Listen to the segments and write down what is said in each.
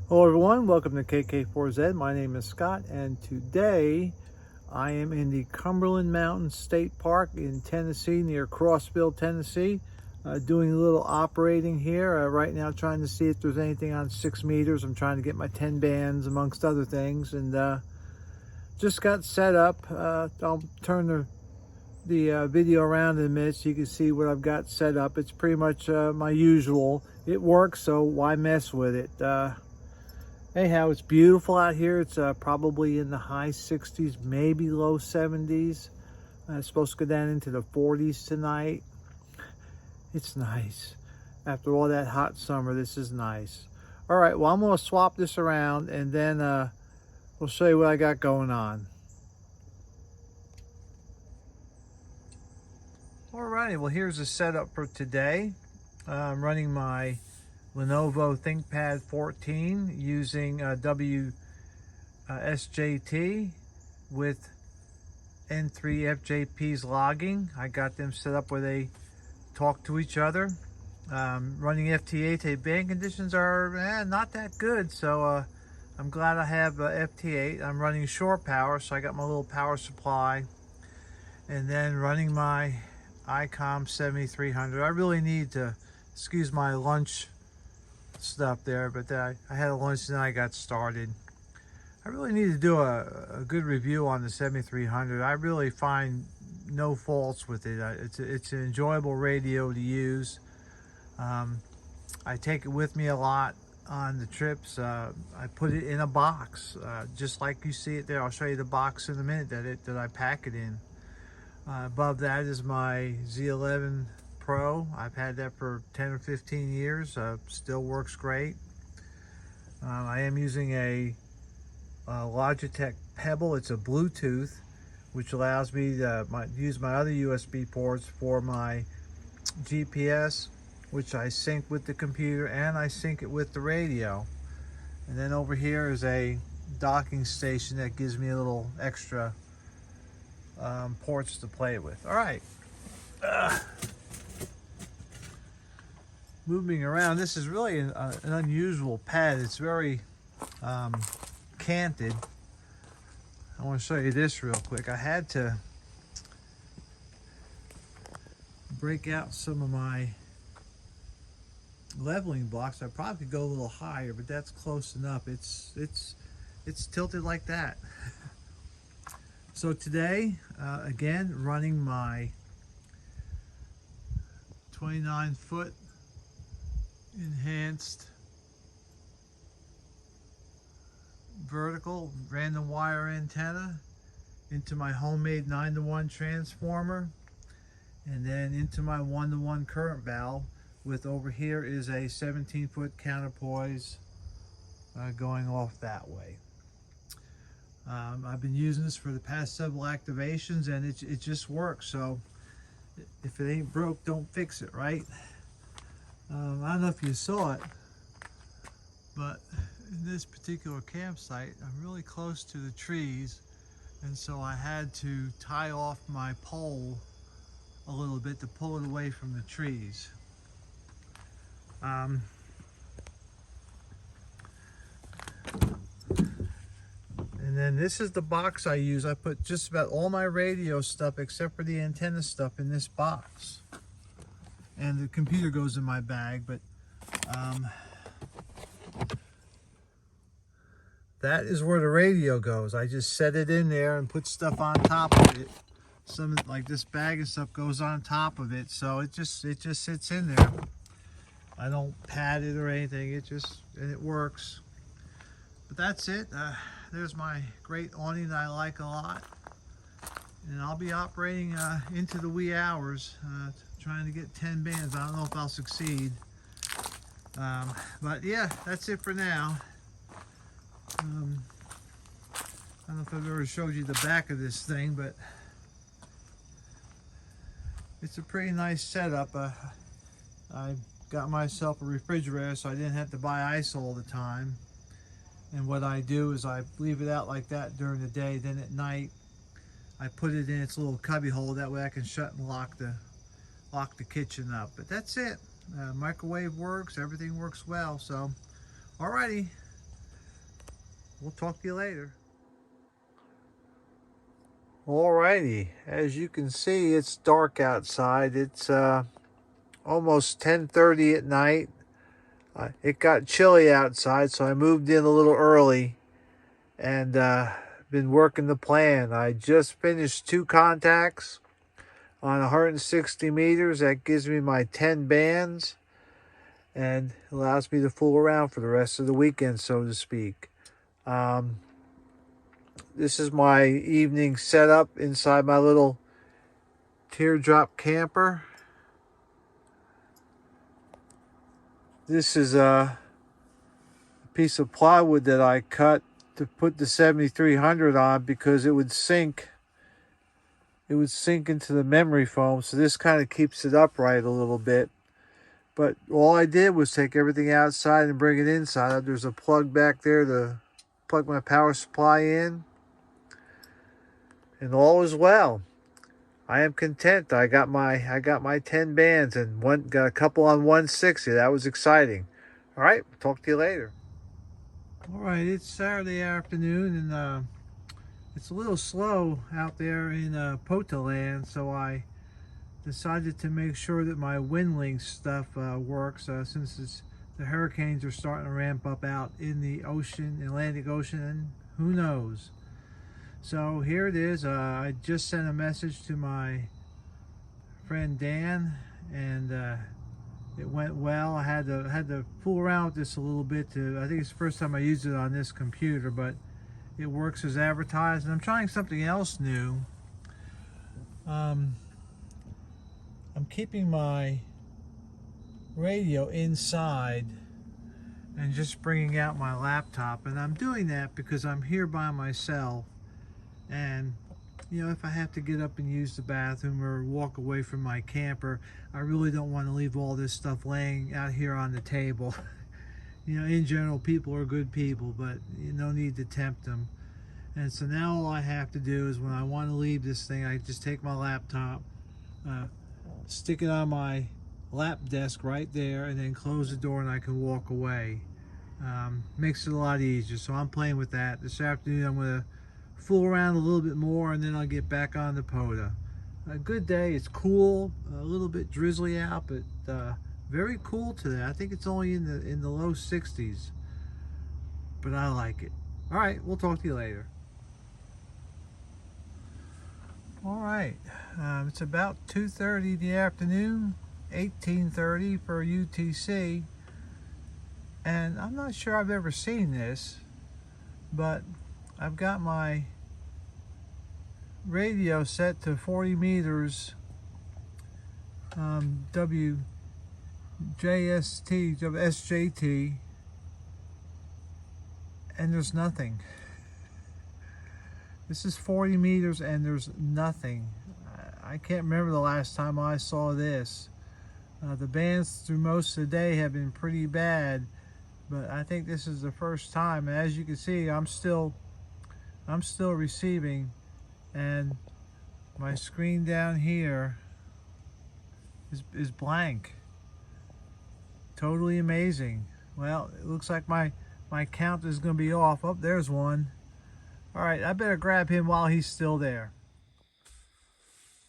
Hello everyone, welcome to KK4Z. My name is Scott, and today I am in the Cumberland Mountain State Park in Tennessee, near Crossville, Tennessee, doing a little operating here right now, trying to see if there's anything on 6 meters. I'm trying to get my 10 bands amongst other things, and just got set up. I'll turn the video around in a minute so you can see what I've got set up. It's pretty much my usual. It works, so why mess with it? Anyhow, it's beautiful out here. It's probably in the high 60s, maybe low 70s. It's supposed to go down into the 40s tonight. It's nice. After all that hot summer, this is nice. All right, well, I'm going to swap this around, and then we'll show you what I got going on. Alrighty, well, here's the setup for today. I'm running my Lenovo ThinkPad 14 using WSJT with N3FJP's logging. I got them set up where they talk to each other. Running FT8, band conditions are not that good, so I'm glad I have FT8. I'm running shore power, so I got my little power supply, and then running my ICOM 7300. I really need to excuse my lunch stuff there, but I had a lunch and then I got started. I really need to do a good review on the 7300. I really find no faults with it. It's an enjoyable radio to use. I take it with me a lot on the trips. I put it in a box, just like you see it there. I'll show you the box in a minute that I pack it in. Above that is my Z11 Pro. I've had that for 10 or 15 years. Still works great. I am using a Logitech Pebble. It's a Bluetooth, which allows me to use my other USB ports for my GPS, which I sync with the computer, and I sync it with the radio. And then over here is a docking station that gives me a little extra ports to play with. All right. Moving around, this is really an unusual pad. It's very canted. I want to show you this real quick. I had to break out some of my leveling blocks. I probably could go a little higher, but that's close enough. It's tilted like that. So today, again, running my 29-foot enhanced vertical random wire antenna into my homemade 9-to-1 transformer, and then into my 1-to-1 current valve, with over here is a 17-foot counterpoise going off that way. I've been using this for the past several activations, and it just works. So if it ain't broke, don't fix it, right? I don't know if you saw it, but in this particular campsite, I'm really close to the trees, and so I had to tie off my pole a little bit to pull it away from the trees. And then this is the box I use. I put just about all my radio stuff except for the antenna stuff in this box. And the computer goes in my bag, but that is where the radio goes. I just set it in there and put stuff on top of it. Some like this bag and stuff goes on top of it, so it just sits in there. I don't pad it or anything. And it works. But that's it. There's my great awning that I like a lot, and I'll be operating into the wee hours, trying to get 10 bands. I don't know if I'll succeed, but yeah, that's it for now. I don't know if I've ever showed you the back of this thing, but it's a pretty nice setup. I got myself a refrigerator so I didn't have to buy ice all the time. And what I do is I leave it out like that during the day. Then at night, I put it in its little cubby hole. That way I can shut and lock the kitchen up. But that's it. Microwave works. Everything works well. So, alrighty. we'll talk to you later. Alrighty, as you can see, it's dark outside. It's almost 10:30 at night. It got chilly outside, so I moved in a little early and been working the plan. I just finished 2 contacts on 160 meters. That gives me my 10 bands and allows me to fool around for the rest of the weekend, so to speak. This is my evening setup inside my little teardrop camper. This is a piece of plywood that I cut to put the 7300 on because it would sink into the memory foam, so this kind of keeps it upright a little bit. But all I did was take everything outside and bring it inside. There's a plug back there to plug my power supply in, and all is well. I am content. I got my 10 bands and got a couple on 160. That was exciting. All right, talk to you later. All right, it's Saturday afternoon, and it's a little slow out there in POTA land, so I decided to make sure that my WindLink stuff works since the hurricanes are starting to ramp up out in the ocean, Atlantic Ocean, and who knows. So here it is. I just sent a message to my friend Dan, and it went well. I had to fool around with this a little bit. I think it's the first time I used it on this computer, but it works as advertised. And I'm trying something else new. I'm keeping my radio inside and just bringing out my laptop, and I'm doing that because I'm here by myself. And you know, if I have to get up and use the bathroom or walk away from my camper, I really don't want to leave all this stuff laying out here on the table. You know, in general, people are good people, but no need to tempt them. And so now all I have to do is when I want to leave this thing, I just take my laptop, stick it on my lap desk right there, and then close the door and I can walk away. Makes it a lot easier. So I'm playing with that. This afternoon I'm going to fool around a little bit more, and then I'll get back on the POTA. A good day. It's cool, a little bit drizzly out, but very cool today. I think it's only in the low 60s, but I like it. All right, we'll talk to you later. All right, it's about 2:30 in the afternoon, 18:30 for UTC, and I'm not sure I've ever seen this, but I've got my radio set to 40 meters, SJT, and there's nothing. This is 40 meters and there's nothing. I can't remember the last time I saw this. The bands through most of the day have been pretty bad, but I think this is the first time. And as you can see, I'm still receiving, and my screen down here is blank. Totally amazing. Well, it looks like my count is going to be off. Oh, there's one. All right, I better grab him while he's still there.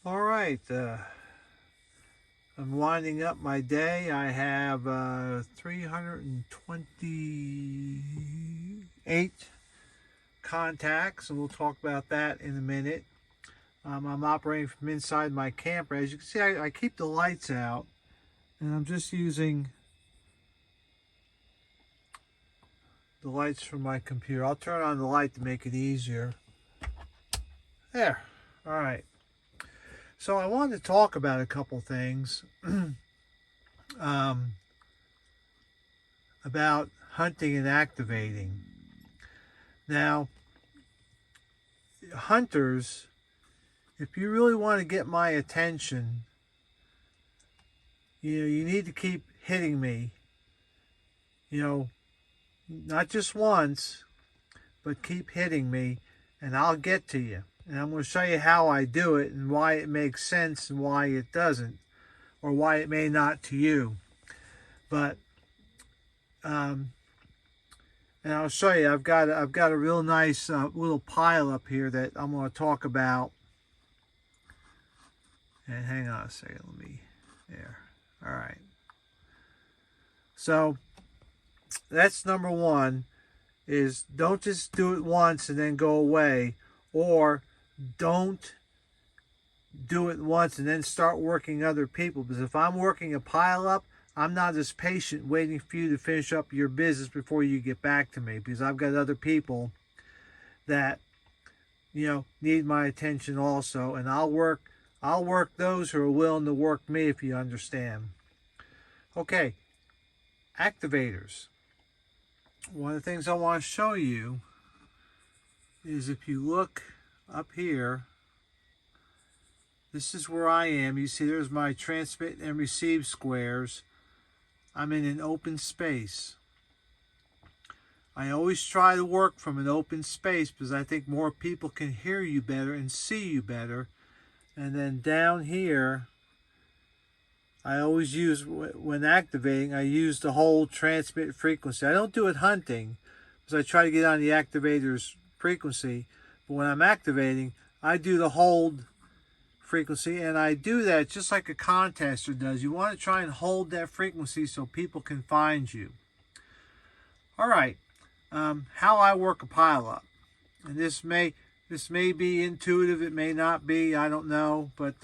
All right, I'm winding up my day. I have 328 contacts, and we'll talk about that in a minute. I'm operating from inside my camper. As you can see, I keep the lights out, and I'm just using the lights from my computer. I'll turn on the light to make it easier. There. All right. So I wanted to talk about a couple things about hunting and activating. Now, hunters, if you really want to get my attention, you need to keep hitting me. Not just once, but keep hitting me, and I'll get to you. And I'm going to show you how I do it and why it makes sense and why it doesn't, or why it may not to you. But And I'll show you, I've got a real nice little pile up here that I'm going to talk about. And hang on a second, let me, there. All right. So that's number one, is don't just do it once and then go away, or don't do it once and then start working other people. Because if I'm working a pile up, I'm not as patient waiting for you to finish up your business before you get back to me, because I've got other people that, you know, need my attention also, and I'll work those who are willing to work me, if you understand. Okay, activators. One of the things I want to show you is, if you look up here, this is where I am. You see there's my transmit and receive squares. I'm in an open space. I always try to work from an open space because I think more people can hear you better and see you better. And then down here, I always use, when activating, I use the whole transmit frequency. I don't do it hunting because I try to get on the activator's frequency. But when I'm activating, I do the hold frequency, and I do that just like a contester does. You want to try and hold that frequency so people can find you. All right, how I work a pile-up. And this may be intuitive, it may not be, I don't know, but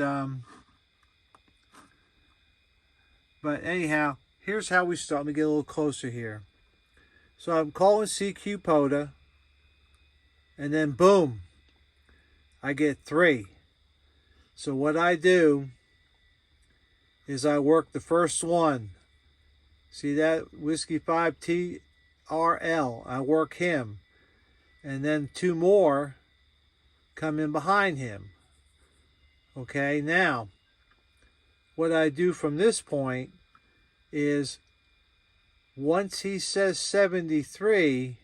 anyhow, here's how we start. Let me get a little closer here. So I'm calling CQ POTA, and then boom, I get 3. So what I do is I work the first one. See that? Whiskey 5 TRL. I work him. And then 2 more come in behind him. Okay, now what I do from this point is, once he says 73,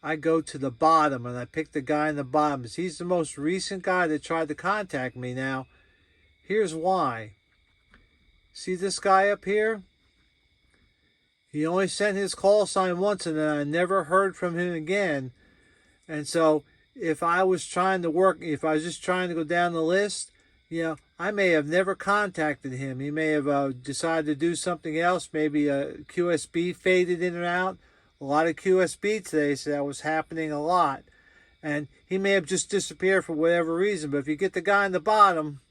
I go to the bottom and I pick the guy in the bottom. He's the most recent guy that tried to contact me. Now, here's why. See this guy up here? He only sent his call sign once, and then I never heard from him again. And so if I was trying to work, if I was just trying to go down the list, you know, I may have never contacted him. He may have decided to do something else. Maybe a QSB faded in and out. A lot of QSB today, so that was happening a lot. And he may have just disappeared for whatever reason. But if you get the guy in the bottom,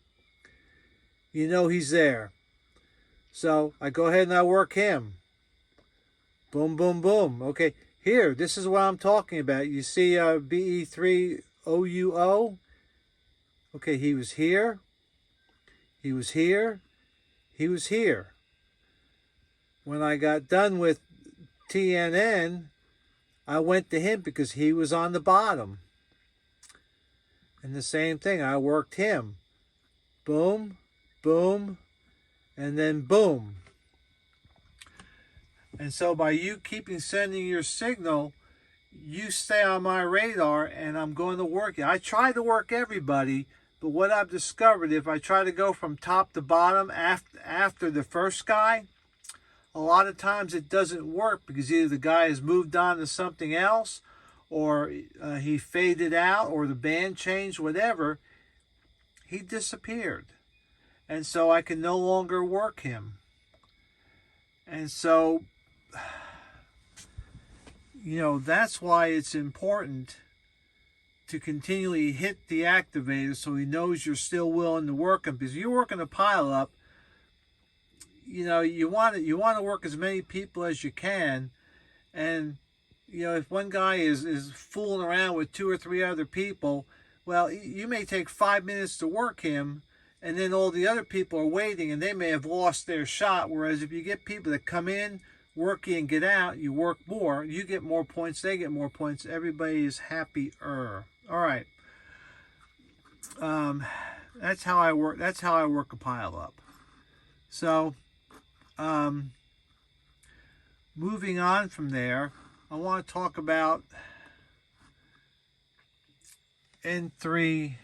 you know he's there. So I go ahead and I work him. Boom, boom, boom. Okay, here, this is what I'm talking about. You see BE3OUO? Okay, he was here. He was here. He was here. When I got done with TNN, I went to him because he was on the bottom. And the same thing, I worked him. Boom, boom, and then boom. And so by you keeping sending your signal, you stay on my radar, and I'm going to work you. I try to work everybody, but what I've discovered, if I try to go from top to bottom after the first guy, a lot of times it doesn't work, because either the guy has moved on to something else, or he faded out, or the band changed, whatever. He disappeared. And so I can no longer work him. And so, you know, that's why it's important to continually hit the activator so he knows you're still willing to work him. Because you're working a pile up, you know, you want to work as many people as you can. And, you know, if one guy is fooling around with 2 or 3 other people, well, you may take 5 minutes to work him, and then all the other people are waiting, and they may have lost their shot. Whereas if you get people that come in, work you, and get out, you work more, you get more points, they get more points, everybody is happier. All right. That's how I work. That's how I work a pile up. So, moving on from there, I want to talk about N3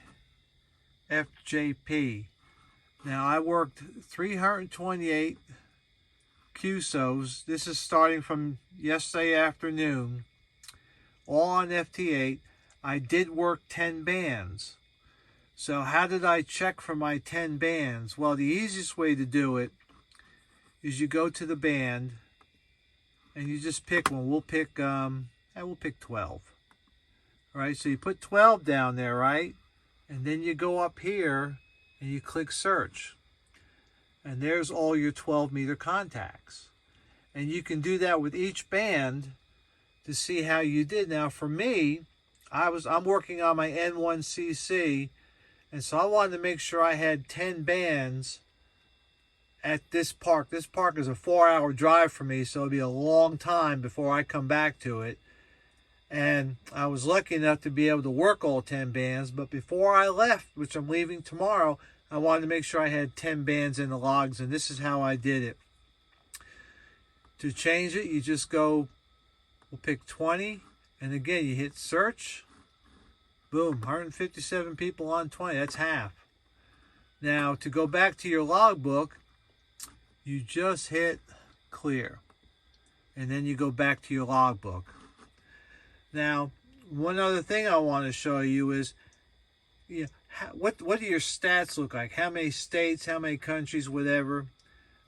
FJP. Now, I worked 328 QSOs. This is starting from yesterday afternoon, all on FT8. I did work 10 bands. So how did I check for my 10 bands? Well, the easiest way to do it is you go to the band and you just pick one. We'll pick 12. All right, so you put 12 down there, right? And then you go up here and you click search. And there's all your 12 meter contacts. And you can do that with each band to see how you did. Now for me, I'm working on my N1CC, and so I wanted to make sure I had 10 bands at this park. This park is a 4-hour drive for me, so it'll be a long time before I come back to it. And I was lucky enough to be able to work all 10 bands, but before I left, which I'm leaving tomorrow, I wanted to make sure I had 10 bands in the logs, and this is how I did it. To change it, you just go, we'll pick 20, and again, you hit search. Boom, 157 people on 20, that's half. Now, to go back to your logbook, you just hit clear, and then you go back to your logbook. Now, one other thing I want to show you is, what do your stats look like? How many states, how many countries, whatever.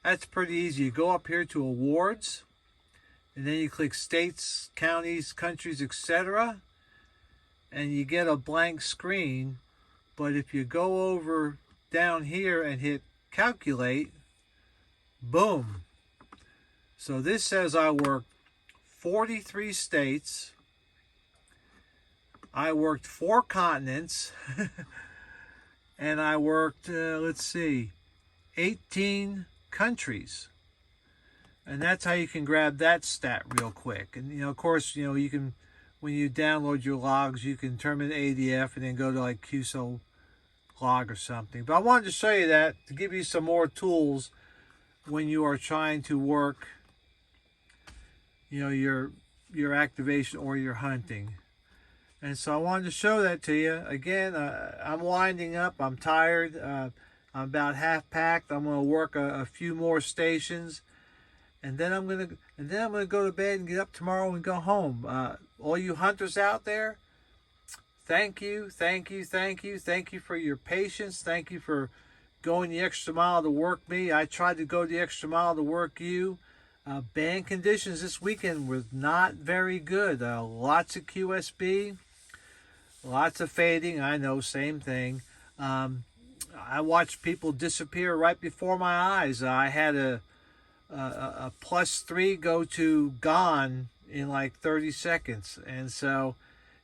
That's pretty easy. You go up here to awards, and then you click states, counties, countries, etc. And you get a blank screen. But if you go over down here and hit calculate, boom. So this says I worked 43 states. I worked 4 continents. And I worked, 18 countries. And that's how you can grab that stat real quick. And, of course, you can, when you download your logs, you can turn them into ADF and then go to like QSO log or something. But I wanted to show you that to give you some more tools when you are trying to work, your activation or your hunting. And so I wanted to show that to you. Again, I'm winding up. I'm tired. I'm about half packed. I'm going to work a few more stations, and then I'm going to go to bed and get up tomorrow and go home. All you hunters out there, thank you for your patience. Thank you for going the extra mile to work me. I tried to go the extra mile to work you. Band conditions this weekend were not very good. Lots of QSB, lots of fading. I know, same thing. I watched people disappear right before my eyes. I had a +3 go to gone in like 30 seconds. And so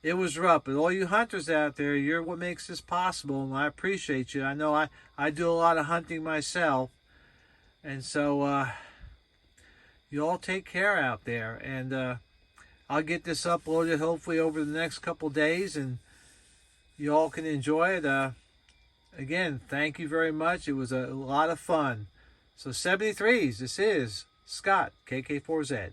it was rough. But all you hunters out there, you're what makes this possible, and I appreciate you. I know I do a lot of hunting myself. And so you all take care out there. And I'll get this uploaded hopefully over the next couple days, and you all can enjoy it. Again, thank you very much. It was a lot of fun. So 73s, this is Scott, KK4Z.